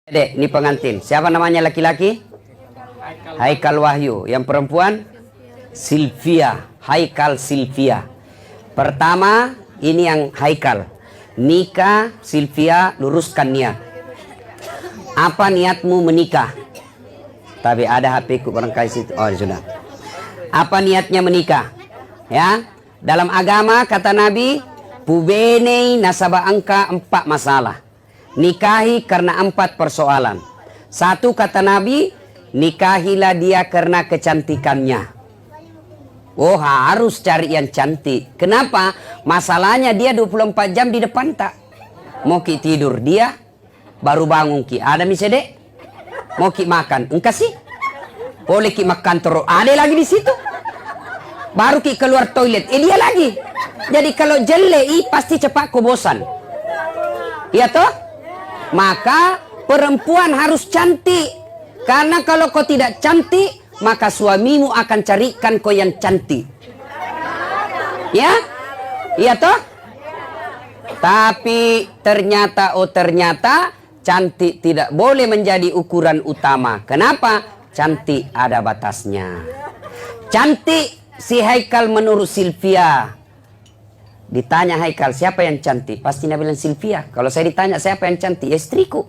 Dek, ini pengantin. Siapa namanya laki-laki? Haikal Wahyu. Yang perempuan? Sylvia. Haikal Sylvia. Pertama, ini yang Haikal. Nikah, Sylvia, luruskan niat. Apa niatmu menikah? Tapi ada HP ku barangkali situ. Oh, sudah. Apa niatnya menikah? Ya, dalam agama kata Nabi, pubene nasaba angka 4 masalah. Nikahi karena 4 persoalan. Satu kata Nabi, nikahilah dia karena kecantikannya. Oh, harus cari yang cantik. Kenapa? Masalahnya dia 24 jam di depan tak. Mau ki tidur dia, baru bangun ki. Ada misalnya, mau ki makan, engkau sih? Boleh ki makan terus. Ada lagi di situ. Baru ki keluar toilet, dia lagi. Jadi kalau jelek, pasti cepat kau bosan. Iya toh? Maka perempuan harus cantik. Karena kalau kau tidak cantik, maka suamimu akan carikan kau yang cantik. Ya? Iya toh? Tapi ternyata cantik tidak boleh menjadi ukuran utama. Kenapa? Cantik ada batasnya. Cantik si Haikal menurut Sylvia. Ditanya Haikal, siapa yang cantik? Pasti dia bilang Sylvia. Kalau saya ditanya siapa yang cantik? Ya istriku.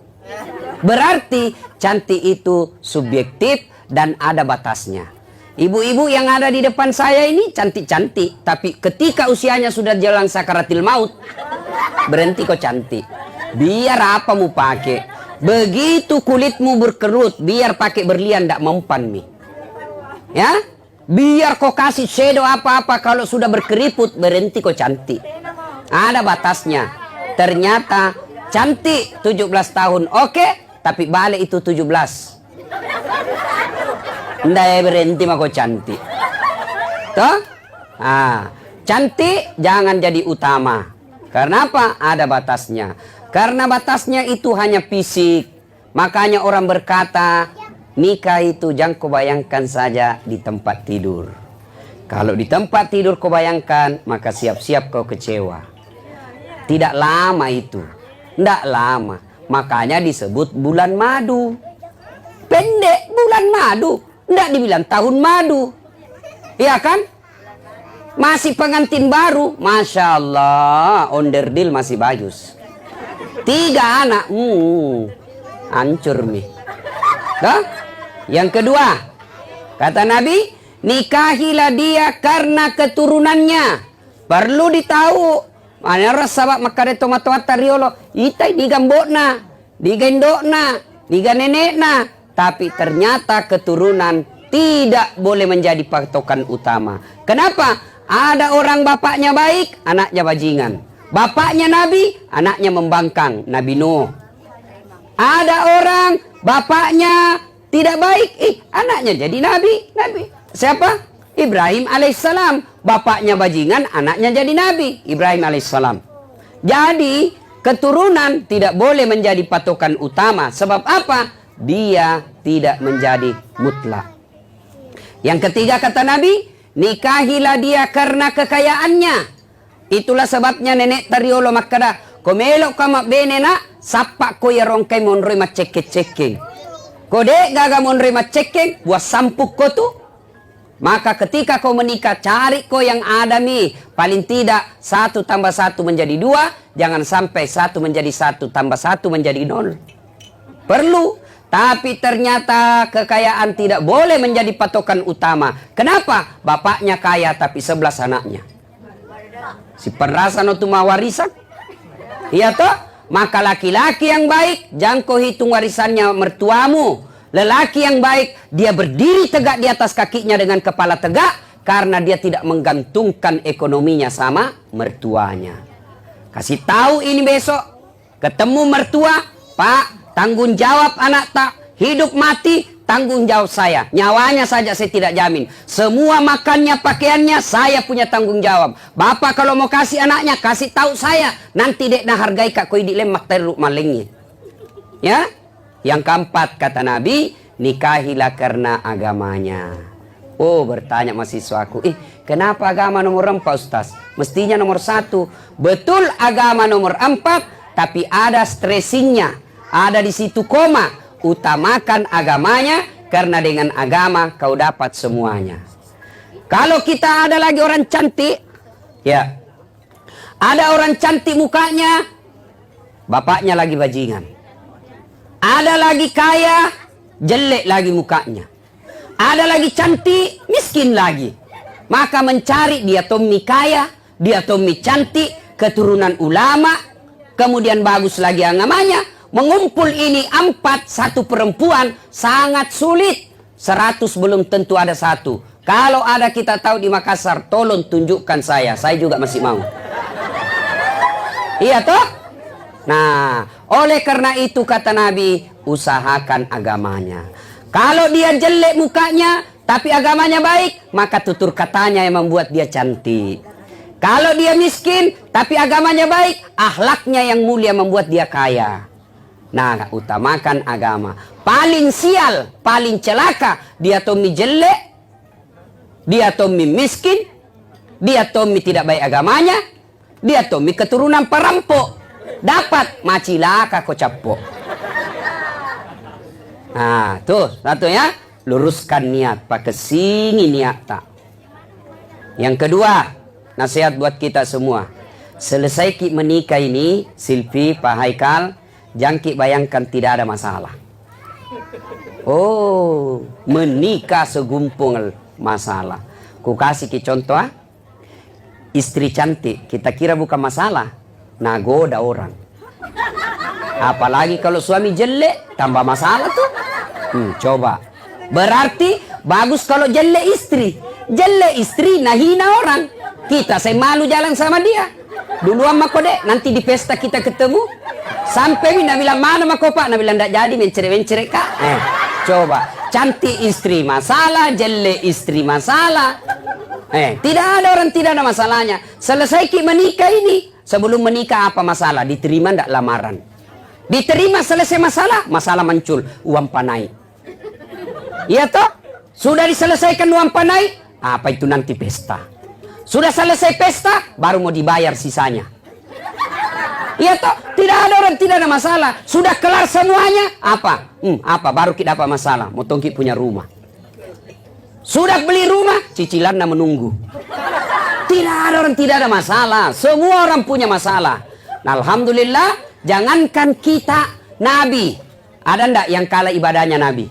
Berarti cantik itu subjektif dan ada batasnya. Ibu-ibu yang ada di depan saya ini cantik-cantik. Tapi ketika usianya sudah jalan sakaratil maut, berhenti kok cantik. Biar apa mu pakai? Begitu kulitmu berkerut, biar pakai berlian tidak mempan mi. Ya? Biar kau kasih shadow apa-apa, kalau sudah berkeriput berhenti kau cantik. Ada batasnya. Ternyata cantik 17 tahun oke, tapi balik itu 17. Nggak ya berhenti mah kau cantik. Toh? Cantik jangan jadi utama. Karena apa? Ada batasnya. Karena batasnya itu hanya fisik. Makanya orang berkata, nikah itu jangan kau bayangkan saja di tempat tidur. Kalau di tempat tidur kau bayangkan, maka siap-siap kau kecewa. Tidak lama itu. Tidak lama. Makanya disebut bulan madu. Pendek bulan madu. Tidak dibilang tahun madu. Iya kan? Masih pengantin baru. Masya Allah. Onderdil masih bagus. 3 anak. Hancur nih. Dah? Yang kedua, kata Nabi, nikahilah dia karena keturunannya. Perlu ditahu. Mana rasa maka de tomato atariolo, itai digambokna, digendokna, diganenekna. Tapi ternyata keturunan tidak boleh menjadi patokan utama. Kenapa? Ada orang bapaknya baik, anaknya bajingan. Bapaknya Nabi, anaknya membangkang, Nabi Nuh. Ada orang bapaknya tidak baik, anaknya jadi nabi. Siapa? Ibrahim alaihissalam. Bapaknya bajingan, anaknya jadi nabi. Ibrahim alaihissalam. Jadi keturunan tidak boleh menjadi patokan utama. Sebab apa? Dia tidak menjadi mutlak. Yang ketiga kata Nabi, nikahilah dia karena kekayaannya. Itulah sebabnya nenek Tariolo makada, komelo kama benena, sapak ko yarong kay monroy maceke-ceke. Kode gaga monrema cekeng buat sampuk kau tu. Maka ketika kau menikah, cari kau yang ada mi. Paling tidak 1 tambah 1 menjadi 2. Jangan sampai 1 menjadi 1 tambah 1 menjadi 0. Perlu. Tapi ternyata kekayaan tidak boleh menjadi patokan utama. Kenapa? Bapaknya kaya tapi 11 anaknya. Si penrasa no tu warisan. Iya toh? Maka laki-laki yang baik, jangan kau hitung warisannya mertuamu. Lelaki yang baik, dia berdiri tegak di atas kakinya dengan kepala tegak. Karena dia tidak menggantungkan ekonominya sama mertuanya. Kasih tahu ini besok. Ketemu mertua, Pak, tanggung jawab anak tak. Hidup mati, tanggung jawab saya. Nyawanya saja saya tidak jamin. Semua makannya, pakaiannya, saya punya tanggung jawab. Bapak kalau mau kasih anaknya, kasih tahu saya. Nanti dek na hargai kak koi dilemak teruk malingnya. Ya? Yang keempat kata Nabi, nikahilah karena agamanya. Oh, bertanya mahasiswaku, kenapa agama nomor 4 Ustaz? Mestinya nomor 1. Betul agama nomor 4, tapi ada stressingnya. ada di situ koma. Utamakan agamanya, karena dengan agama kau dapat semuanya. Kalau kita ada lagi orang cantik, ya, ada orang cantik mukanya, bapaknya lagi bajingan. Ada lagi kaya, jelek lagi mukanya. Ada lagi cantik, miskin lagi. Maka mencari dia tommi kaya, dia tommi cantik, keturunan ulama, kemudian bagus lagi agamanya. Mengumpul ini 4, 1 perempuan sangat sulit. 100 belum tentu ada 1. Kalau ada kita tahu di Makassar, tolong tunjukkan saya juga masih mau. Iya toh? Nah, oleh karena itu kata Nabi, usahakan agamanya. Kalau dia jelek mukanya, tapi agamanya baik, maka tutur katanya yang membuat dia cantik. Kalau dia miskin, tapi agamanya baik, akhlaknya yang mulia membuat dia kaya. Nah, utamakan agama. Paling sial, paling celaka, dia tommi jelek, dia tommi miskin, dia tommi tidak baik agamanya, dia tommi keturunan perampok. Dapat macilaka ko cappo. Nah, tuh satu ya, luruskan niat, pakai singi niat tak. Yang kedua, nasihat buat kita semua. Selesai ki menikah ini, Silvi, Pak Haikal, jangan ki bayangkan tidak ada masalah. Oh, menikah segumpung masalah. Ku kasih ki contoh, istri cantik, kita kira bukan masalah, nagoda orang. Apalagi kalau suami jelek, tambah masalah tuh. Coba. Berarti bagus kalau jelek istri. Jelek istri, nahina orang. Kita saya malu jalan sama dia. Duluan mako dek, nanti di pesta kita ketemu. Sampai Mina bilang, mana mako pak? Nah bilang, tidak jadi mencere-mencere kak. Coba. Cantik istri masalah, jelek istri masalah. Tidak ada orang tidak ada masalahnya. Selesai ki menikah ini. Sebelum menikah apa masalah? Diterima tidak lamaran? Diterima, selesai masalah, masalah muncul, uang panai. Iya toh? Sudah diselesaikan uang panai, apa itu nanti pesta. Sudah selesai pesta, baru mau dibayar sisanya. Iya toh? Tidak ada orang tidak ada masalah. Sudah kelar semuanya, apa? Apa? Baru kita dapat masalah, mau tongki punya rumah. Sudah beli rumah, cicilannya menunggu. Tidak ada orang tidak ada masalah. Semua orang punya masalah. Nah, alhamdulillah, jangankan kita, Nabi. Ada ndak yang kalah ibadahnya Nabi?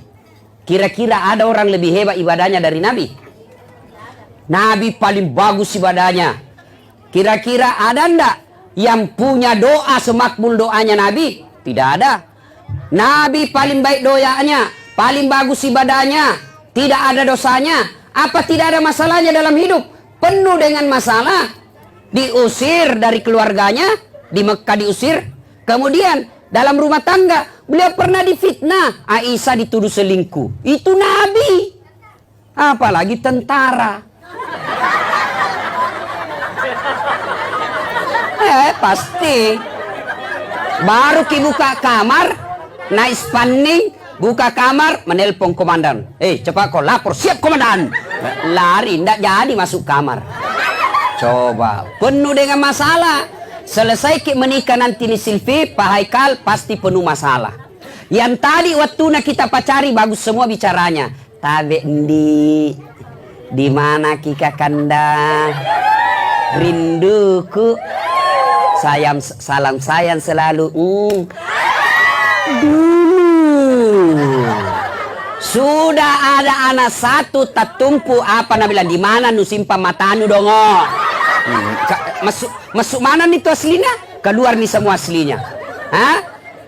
Kira-kira ada orang lebih hebat ibadahnya dari Nabi? Nabi paling bagus ibadahnya. Kira-kira ada ndak yang punya doa semakbul doanya Nabi? Tidak ada. Nabi paling baik doanya, paling bagus ibadahnya, tidak ada dosanya. Apa tidak ada masalahnya dalam hidup? Penuh dengan masalah. Diusir dari keluarganya, di Mekah diusir. Kemudian dalam rumah tangga beliau pernah difitnah, Aisyah dituduh selingkuh. Itu Nabi. Apalagi tentara. Pasti. Baru ki buka kamar, naik spanning, buka kamar, menelpon komandan. Cepat kau lapor, siap komandan. Lari, ndak jadi masuk kamar. Coba, penuh dengan masalah. Selesai ki menikah nanti ni Silvi, Pak Haikal, pasti penuh masalah. Yang tadi waktu kita pacari bagus semua bicaranya. Tabe di mana kika kanda? Rinduku. Salam sayang selalu. Sudah ada anak satu tertumpu apa nabilan di mana nu simpan matanu dongo. Masuk mana nih tuh aslinya? Keluar nih semua aslinya.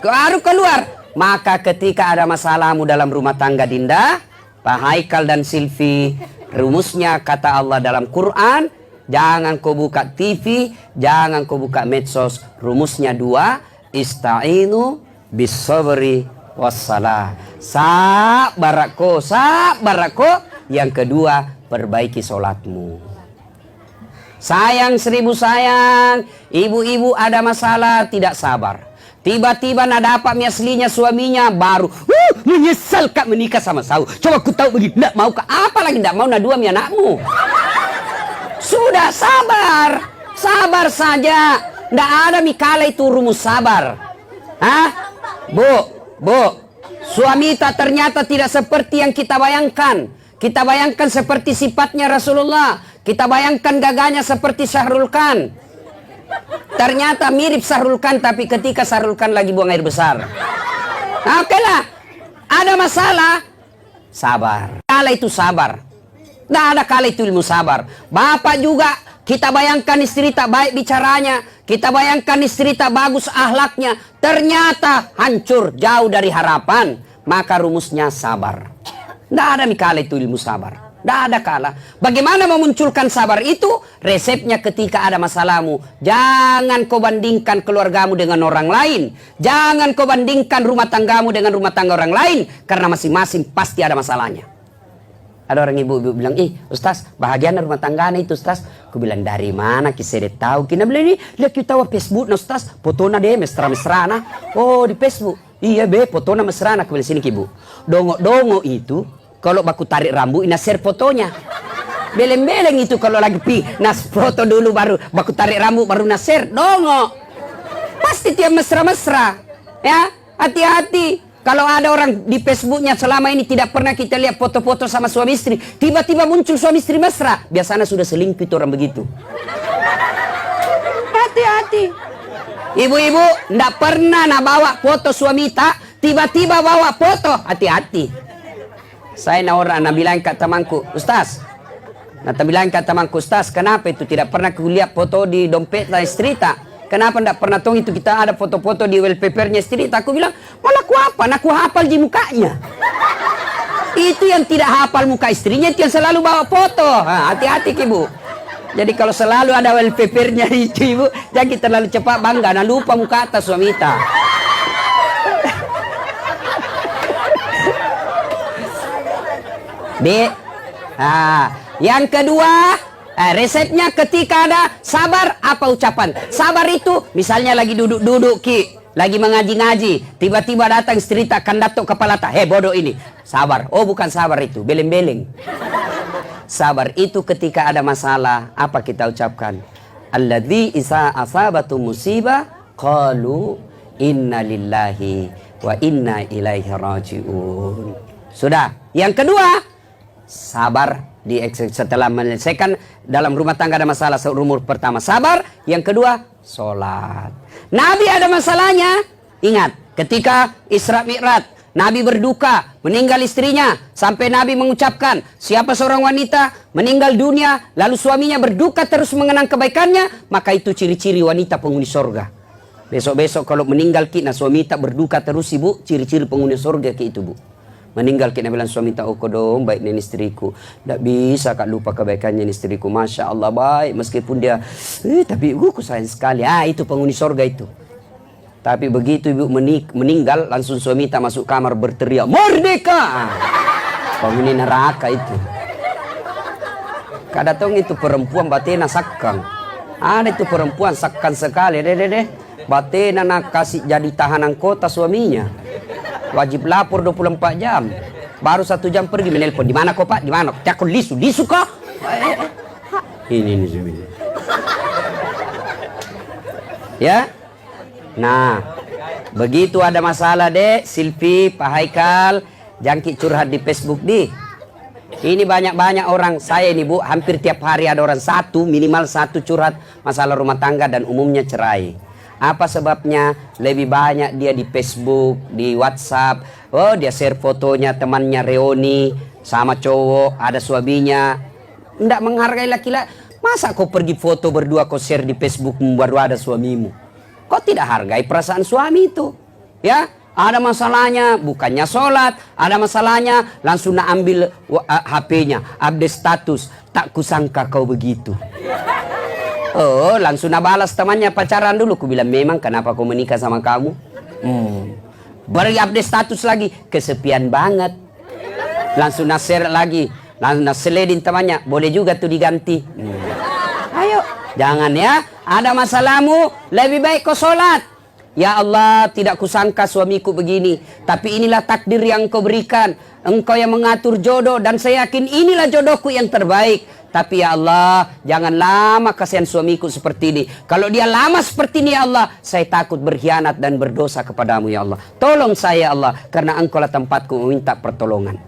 Baru keluar. Maka ketika ada masalahmu dalam rumah tangga Dinda, Pak Haikal dan Silvi, rumusnya kata Allah dalam Quran, jangan kau buka TV, jangan kau buka medsos. Rumusnya 2, ista'inu bis sabri wassalah. Sabarako. Yang kedua, perbaiki sholatmu. Sayang 1000 sayang. Ibu-ibu ada masalah, tidak sabar. Tiba-tiba nak dapat aslinya suaminya baru menyesal kak menikah sama saya. Coba ku tahu begini, tidak mau kak. Apalagi tidak mau nak dua anakmu. Sudah sabar. Sabar saja. Tidak ada mikala itu rumus sabar. Bu, suami tak ternyata tidak seperti yang kita bayangkan. Kita bayangkan seperti sifatnya Rasulullah. Kita bayangkan gagahnya seperti Syahrul Khan. Ternyata mirip Syahrul Khan, tapi ketika Syahrul Khan lagi buang air besar. Nah, oke lah. Ada masalah, sabar. Kala itu sabar. Tidak ada kala itu ilmu sabar. Bapak juga, kita bayangkan istri tak baik bicaranya. Kita bayangkan istri tak bagus akhlaknya. Ternyata hancur, jauh dari harapan. Maka rumusnya sabar. Tidak ada kala itu ilmu sabar. Tidak ada kala. Bagaimana memunculkan sabar itu? Resepnya ketika ada masalahmu. Jangan kau bandingkan keluargamu dengan orang lain. Jangan kau bandingkan rumah tanggamu dengan rumah tangga orang lain. Karena masing-masing pasti ada masalahnya. Ada orang ibu-ibu bilang, Ustaz, bahagia rumah tangganya itu, Ustaz. Aku bilang, dari mana? Kita tahu. Kita bilang, lihat kita tahu Facebook, Ustaz. Fotona deh, mesra-mesra. Oh, di Facebook. Iya, fotona mesra. Aku bilang, sini, Ibu. Dongo-dongo itu, kalau baku tarik rambut, ina share fotonya. Beleng-beleng itu kalau lagi nas foto dulu baru, baku tarik rambut, baru na share. Dongo. Pasti tiap mesra-mesra. Ya, hati-hati. Kalau ada orang di Facebooknya selama ini tidak pernah kita lihat foto-foto sama suami istri, tiba-tiba muncul suami istri mesra, biasanya sudah selingkuh itu orang begitu. Hati-hati. Ibu-ibu tidak pernah bawa foto suami tak, tiba-tiba bawa foto, hati-hati. Saya orang bilang ke temanku, Ustaz, bilang ke temanku, Ustaz, kenapa itu tidak pernah kulihat foto di dompet istri tak? Kenapa tidak pernah tahu itu kita ada foto-foto di wallpapernya istri? Aku bilang, malah aku apa? Aku hafal di mukanya. Itu yang tidak hafal muka istrinya, itu yang selalu bawa foto. Hati-hati, Ibu. Jadi kalau selalu ada wallpapernya itu, Ibu, jangan terlalu cepat bangga. Nah, lupa muka atas suami kita. Yang kedua, resepnya ketika ada sabar, apa ucapan? Sabar itu misalnya lagi duduk-duduk lagi mengaji-ngaji, tiba-tiba datang istri tak akan datuk kepala tak, bodoh ini. Sabar. Oh, bukan sabar itu, beleng-beleng. Sabar itu ketika ada masalah, apa kita ucapkan? Alladzi isa asabatu musibah qalu inna lillahi wa inna ilaihi rajiun. Sudah. Yang kedua, sabar. Setelah menyelesaikan dalam rumah tangga ada masalah, umur pertama sabar, yang kedua sholat. Nabi ada masalahnya, ingat ketika Isra Mi'raj, Nabi berduka meninggal istrinya, sampai Nabi mengucapkan siapa seorang wanita meninggal dunia lalu suaminya berduka terus mengenang kebaikannya, maka itu ciri-ciri wanita penghuni sorga. Besok-besok kalau meninggal kita suami tak berduka terus, Ibu, ciri-ciri penghuni sorga itu, Bu. Meninggal kita bilang suami tak dong baik dengan istriku, tak bisa kak lupa kebaikannya istriku, masya Allah baik meskipun dia tapi aku sayang sekali. Itu penghuni sorga itu. Tapi begitu ibu meninggal langsung suami tak masuk kamar berteriak merdeka. Penghuni neraka itu. Kadang itu perempuan batina sakang. Ada itu perempuan sakang sekali deh. Batina nak kasih jadi tahanan kota suaminya. Wajib lapor 24 jam. Baru 1 jam pergi menelpon. Di mana kok Pak? Di mana? Takut lisu kok? Ini suaminya. Ya. Nah, begitu ada masalah deh, Silvi, Pak Haikal, jangkit curhat di Facebook di. Ini banyak-banyak orang, saya ini Bu, hampir tiap hari ada orang minimal satu curhat masalah rumah tangga dan umumnya cerai. Apa sebabnya? Lebih banyak dia di Facebook, di WhatsApp. Oh, dia share fotonya temannya reuni sama cowok, ada suaminya. Nggak menghargai laki-laki. Masa kau pergi foto berdua kau share di Facebook baru ada suamimu? Kau tidak hargai perasaan suami itu. Ya, ada masalahnya bukannya sholat, ada masalahnya langsung nak ambil HP-nya, update status. Tak kusangka kau begitu. Oh, langsung balas temannya pacaran dulu. Ku bilang memang kenapa kau menikah sama kamu? Baru update status lagi, kesepian banget. Langsung share lagi, langsung seledin temannya, boleh juga tuh diganti. Ayo, jangan ya. Ada masalahmu, lebih baik kau sholat. Ya Allah, tidak kusangka suamiku begini. Tapi inilah takdir yang kau berikan. Engkau yang mengatur jodoh dan saya yakin inilah jodohku yang terbaik. Tapi ya Allah, jangan lama kasihan suamiku seperti ini. Kalau dia lama seperti ini ya Allah, saya takut berkhianat dan berdosa kepadamu ya Allah. Tolong saya ya Allah, karena engkaulah tempatku meminta pertolongan.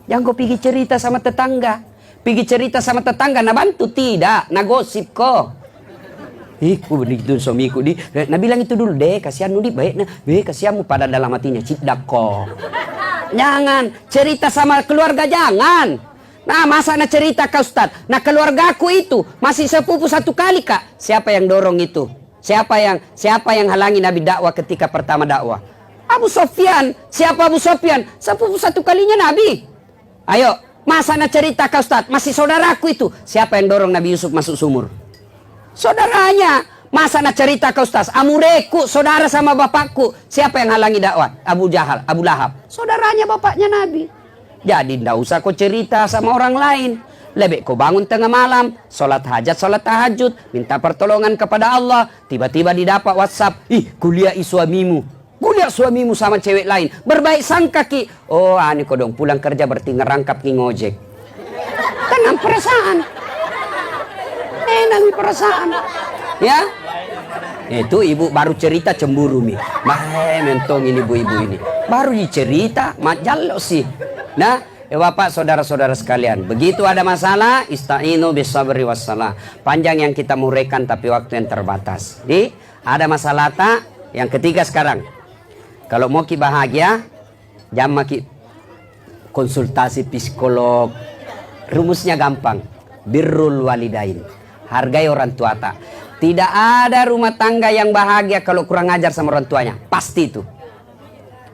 Jangan kau pergi cerita sama tetangga. Pergi cerita sama tetangga, nah bantu tidak, nah gosip kok. Ku begitu suamiku di. Nah bilang itu dulu deh, kasihan nudi baik nah, kasihanmu pada dalam hatinya cidak kok. Jangan cerita sama keluarga, jangan. Nah masa nak cerita kau Ustaz? Nah keluargaku itu masih sepupu satu kali kak. Siapa yang dorong itu? Siapa yang halangi Nabi dakwah ketika pertama dakwah? Abu Sofyan. Siapa Abu Sofyan? Sepupu satu kalinya Nabi. Ayo, masa nak cerita kau Ustaz? Masih saudaraku itu. Siapa yang dorong Nabi Yusuf masuk sumur? Saudaranya. Masa nak cerita kau Ustaz? Amureku, saudara sama bapakku. Siapa yang halangi dakwah? Abu Jahal, Abu Lahab. Saudaranya bapaknya Nabi. Jadi tidak usah kau cerita sama orang lain. Lebih kau bangun tengah malam, sholat hajat, sholat tahajud, minta pertolongan kepada Allah. Tiba-tiba didapat WhatsApp, kuliah suamimu. Kuliah suamimu sama cewek lain. Berbaik sangka ki. Oh, ini kau dong pulang kerja berarti ngerangkap ki ngojek. Tenang perasaan. Tenang perasaan. Ya, itu ibu baru cerita cemburu nih. Mentong ini ibu-ibu ini. Baru dicerita, majalo sih. Nah, Bapak, saudara-saudara sekalian, begitu ada masalah, ista'inu bisabri wassalah. Panjang yang kita murekan tapi waktu yang terbatas. Jadi, ada masalah tak? Yang ketiga sekarang. Kalau mau ki bahagia, jangan ki konsultasi psikolog. Rumusnya gampang. Birrul walidain. Hargai orang tua tak. Tidak ada rumah tangga yang bahagia kalau kurang ajar sama orang tuanya. Pasti itu.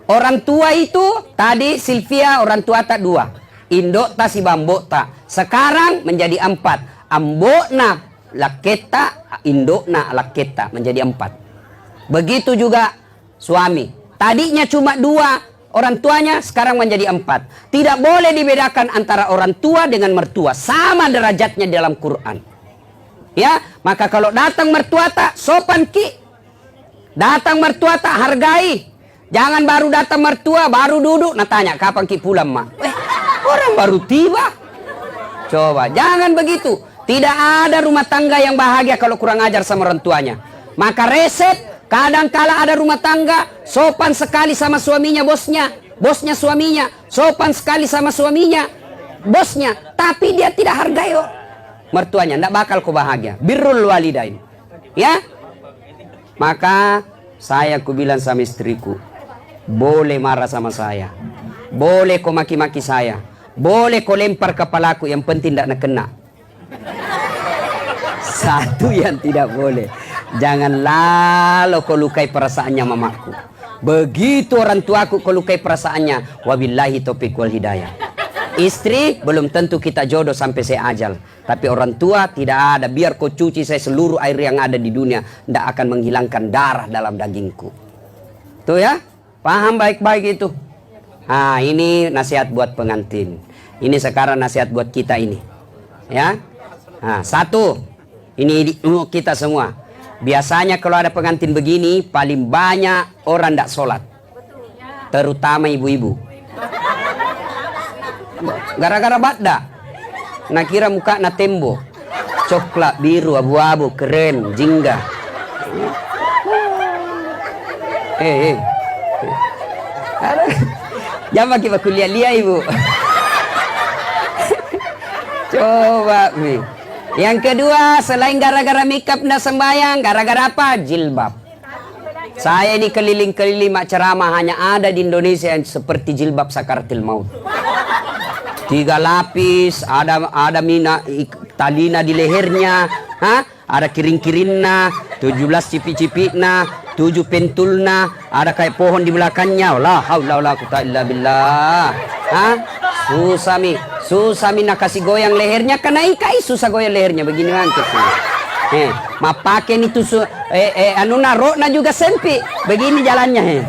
Orang tua itu tadi Sylvia orang tua tak 2. Indok tak si bambok tak. Sekarang menjadi 4. Ambokna laketa, indokna laketa menjadi 4. Begitu juga suami. Tadinya cuma 2 orang tuanya, sekarang menjadi 4. Tidak boleh dibedakan antara orang tua dengan mertua. Sama derajatnya dalam Quran. Ya, maka kalau datang mertua tak sopan ki. Datang mertua tak hargai. Jangan baru datang mertua, baru duduk, nah tanya kapan ki pulang mak. Orang baru tiba. Coba, jangan begitu. Tidak ada rumah tangga yang bahagia kalau kurang ajar sama orang tuanya. Maka reset, kadang kala ada rumah tangga, sopan sekali sama suaminya bosnya. Bosnya suaminya, sopan sekali sama suaminya. Bosnya, tapi dia tidak hargai mertuanya, tidak bakal kau bahagia. Birrul walidain. Ya. Maka saya ku bilang sama istriku, boleh marah sama saya. Boleh kau maki-maki saya. Boleh kau lempar kepalaku, yang penting tidak nak kena. Satu yang tidak boleh. Jangan lalu kau lukai perasaannya mamaku. Begitu orang tuaku kau lukai perasaannya. Wabillahi taufiq wal hidayah. Istri belum tentu kita jodoh sampai saya ajal. Tapi orang tua tidak ada. Biar kau cuci saya seluruh air yang ada di dunia, tidak akan menghilangkan darah dalam dagingku. Tuh ya. Paham baik-baik itu. Nah ini nasihat buat pengantin. Ini sekarang nasihat buat kita ini. Ya. Nah, 1. Ini kita semua. Biasanya kalau ada pengantin begini, paling banyak orang tidak sholat. Terutama ibu-ibu. Gara-gara badda. Nak kira muka na tembok. Coklat, biru, abu-abu, keren, jingga. Jangan pakai baku lihat-lihat ibu. Coba nih. Yang kedua, selain gara-gara makeup ndak sembayang, gara-gara apa? Jilbab. Saya ini keliling-keliling mak ceramah hanya ada di Indonesia yang seperti jilbab sakaratil maut. 3 lapis, ada talina di lehernya, ada kiring-kiringna, 17 cipi-cipina, 7 pentulna, ada kayak pohon di belakangnya. La haula wala quwata illa billah. Susah mi nak kasih goyang lehernya, karena ikai susah goyang lehernya begini mantuk. Ma pakai itu anu narokna juga sempit, begini jalannya.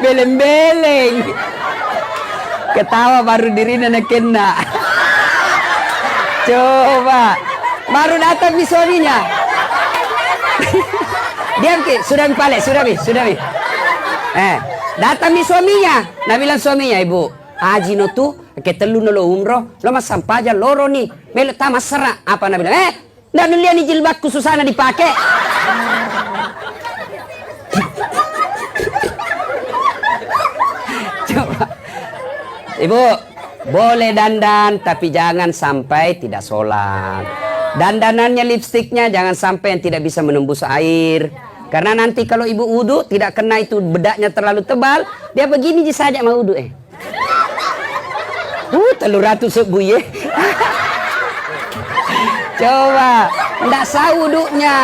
Beleng-beleng. Ketawa baru dirinya nak kena. Coba. Baru datang di suaminya. Diam ki, sudah balik, sudah bi. Datang di suaminya. Nah bilang suaminya, ibu, Haji no tuh Ke telu lo umroh, lo mas sampaja loro nih. Melo tamas serak. Apa Nabi bilang? Dan lihat nih jilbabku susana dipakai. Coba. Ibu, boleh dandan tapi jangan sampai tidak sholat. Dandanannya, lipstiknya jangan sampai yang tidak bisa menembus air. Karena nanti kalau ibu wudu tidak kena itu bedaknya terlalu tebal, dia begini saja mau wudu telur ratu sebuye. Coba, enggak sah wudunya.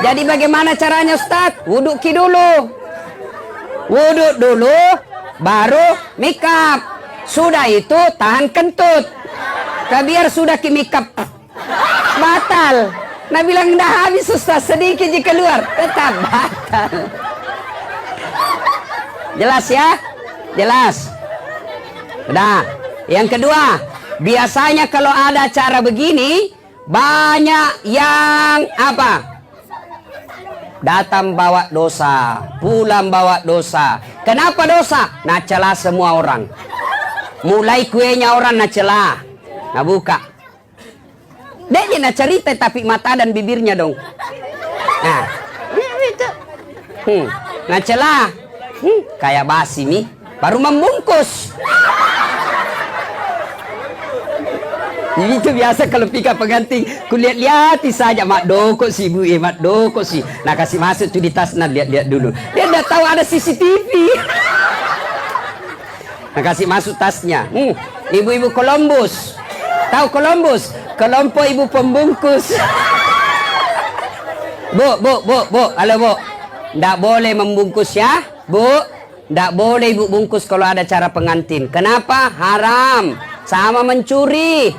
Jadi bagaimana caranya Ustaz? Wudu dulu. Wudu dulu, baru make up. Sudah itu tahan kentut. Biar sudah ke make up batal. Nah bilang dah habis Ustaz, sedikit jika keluar tetap batal. Jelas ya? Jelas. Nah, yang kedua, biasanya kalau ada acara begini banyak yang apa? Datang bawa dosa, pulang bawa dosa. Kenapa dosa? Nah celah semua orang. Mulai kuenya orang nak celah, nak buka. Dia nak cerita tapi mata dan bibirnya dong. Nah, nak celah, kayak basi mi, baru membungkus. Jadi itu biasa kalau pika pengantin, kulihat-lihat saja mak doko si bu, mak doko si. Nah kasih masuk tuh di tas, nah lihat-lihat dulu. Dia udah tahu ada CCTV. Nah kasih masuk tasnya. Ibu-ibu Columbus. Tahu Columbus? Kelompok ibu pembungkus. Bu. Halo bu. Nggak boleh membungkus ya, bu. Nggak boleh ibu bungkus kalau ada acara pengantin. Kenapa? Haram. Sama mencuri.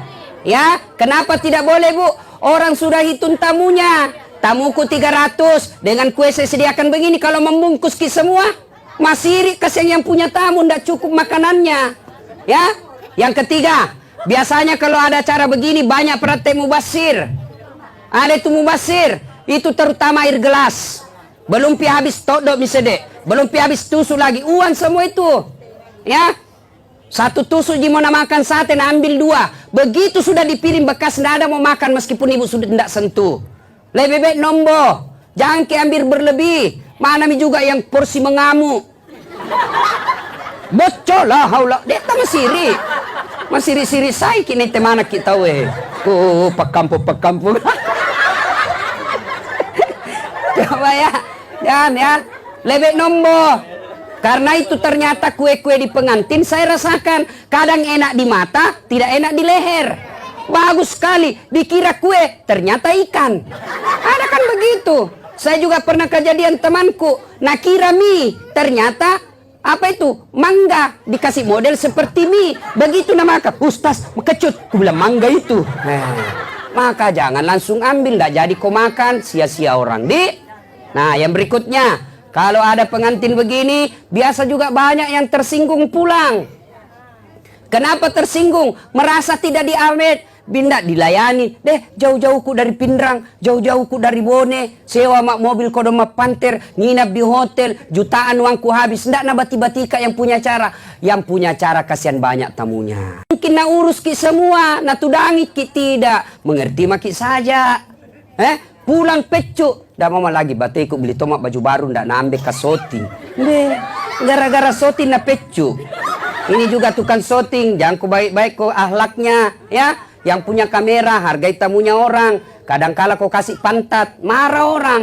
Ya, kenapa tidak boleh bu? Orang sudah hitung tamunya. Tamuku 300. Dengan kue saya sediakan begini. Kalau membungkus ki semua, masih iri kasihan yang punya tamu, ndak cukup makanannya. Ya. Yang ketiga, biasanya kalau ada acara begini banyak praktek mubasir. Ada itu mubasir, itu terutama air gelas. Belum pi habis todok misede, belum pi habis tusuk lagi uang semua itu. Ya. Satu tusuk ji mau makan sate, nah ambil 2. Begitu sudah dipiring bekas ndak ada mau makan meskipun ibu sudah ndak sentuh. Lebih baik nombo, jangan ambil berlebih. Mana mi juga yang porsi mengamuk. Bocor lah haulah. Dia tak masih siri saya kini temana kita weh. Pekampung. Coba ya. Jangan ya. Lebih nombo. Karena itu ternyata kue-kue di pengantin saya rasakan kadang enak di mata, tidak enak di leher. Bagus sekali, dikira kue, ternyata ikan. Ada kan begitu. Saya juga pernah kejadian temanku, nak kira mie, ternyata apa itu? Mangga, dikasih model seperti mie. Begitu nama Ustaz, kecut, aku bilang mangga itu. Maka jangan langsung ambil, nggak jadi kau makan, sia-sia orang. Nah yang berikutnya, kalau ada pengantin begini, biasa juga banyak yang tersinggung pulang. Kenapa tersinggung? Merasa tidak diambil. Binda dilayani, jauh-jauhku dari Pindrang, jauh-jauhku dari Bone, sewa mak mobil kodoma panter, nginap di hotel, jutaan uangku habis. Ndak nabati-batika yang punya cara. Yang punya cara kasihan banyak tamunya. Mungkin na urus ki semua, na tudangi ki tidak. Mengerti maki saja. Pulang pecu. Ndak mau lagi batiku beli tomat baju baru, ndak nambe kasoti. Gara-gara soti na pecu. Ini juga tukang shooting, jangan ku baik-baik kok ahlaknya, ya. Yang punya kamera, hargai tamunya orang. Kadangkala kau kasih pantat, marah orang.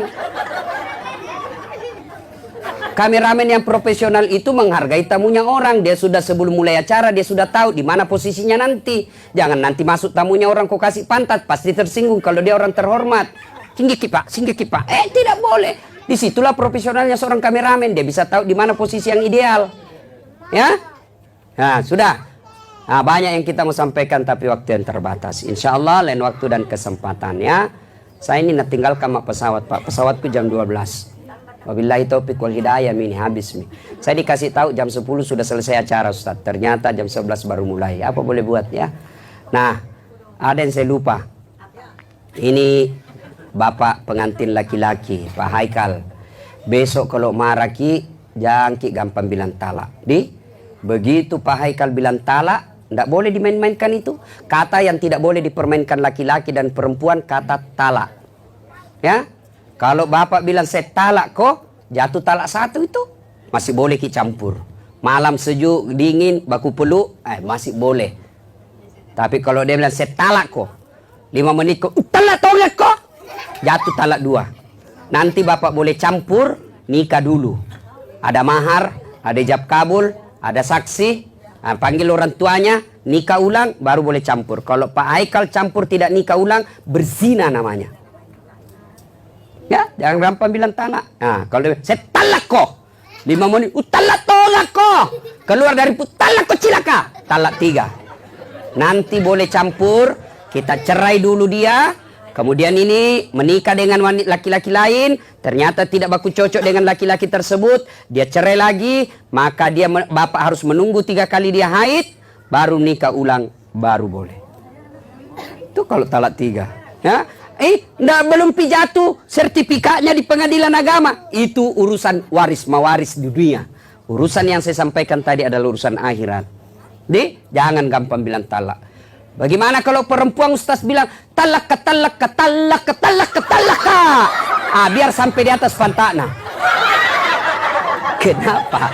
Kameramen yang profesional itu menghargai tamunya orang. Dia sudah sebelum mulai acara, dia sudah tahu di mana posisinya nanti. Jangan nanti masuk tamunya orang kau kasih pantat, pasti tersinggung kalau dia orang terhormat. Singgi kipak. Tidak boleh. Disitulah profesionalnya seorang kameramen. Dia bisa tahu di mana posisi yang ideal. Ya? Nah, sudah. Nah, banyak yang kita mau sampaikan tapi waktu yang terbatas. Insya Allah lain waktu dan kesempatan ya. Saya ini tinggalkan pesawat Pak. Pesawatku jam 12. Wabillahi taufiq wal hidayah ini habis nih. Saya dikasih tahu jam 10 sudah selesai acara Ustaz. Ternyata jam 11 baru mulai. Apa boleh buat ya? Nah, ada yang saya lupa. Ini Bapak pengantin laki-laki, Pak Haikal. Besok kalau marah ki, jangan ki gampang bilang talak. Begitu Pak Haikal bilang talak, Tidak boleh dimain-mainkan itu. Kata yang tidak boleh dipermainkan laki-laki dan perempuan, kata talak. Ya, kalau bapak bilang saya talak kok, jatuh talak satu itu masih boleh kita campur. Malam sejuk, dingin, baku peluk, masih boleh. Tapi kalau dia bilang saya talak kok, 5 menit kok, talak tolak kok, jatuh talak 2. Nanti bapak boleh campur, nikah dulu. Ada mahar, ada ijab kabul, ada saksi. Panggil orang tuanya, nikah ulang, baru boleh campur. Kalau Pak Haikal campur tidak nikah ulang, berzina namanya. Ya, jangan gampang bilang talak. Nah, kalau dia, saya talak kok. 5 menit, talak tolak kok. Keluar dari talak kok cilaka. Talak 3. Nanti boleh campur, kita cerai dulu dia. Kemudian ini menikah dengan laki-laki lain, ternyata tidak baku cocok dengan laki-laki tersebut, dia cerai lagi, maka bapak harus menunggu 3 kali dia haid, baru nikah ulang, baru boleh. Itu kalau talak 3. Ya, belum jatuh sertifikatnya di pengadilan agama. Itu urusan waris mawaris di dunia. Urusan yang saya sampaikan tadi adalah urusan akhirat. Jangan gampang bilang talak. Bagaimana kalau perempuan Ustaz bilang talak. Biar sampai di atas pantatnya. Kenapa?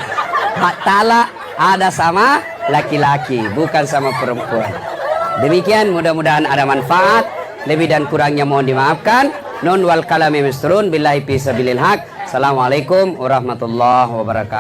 Hak talak ada sama laki-laki, bukan sama perempuan. Demikian, mudah-mudahan ada manfaat. Lebih dan kurangnya mohon dimaafkan. Nun wal kalami misrun billahi fi sabilil haq. Assalamualaikum warahmatullahi wabarakatuh.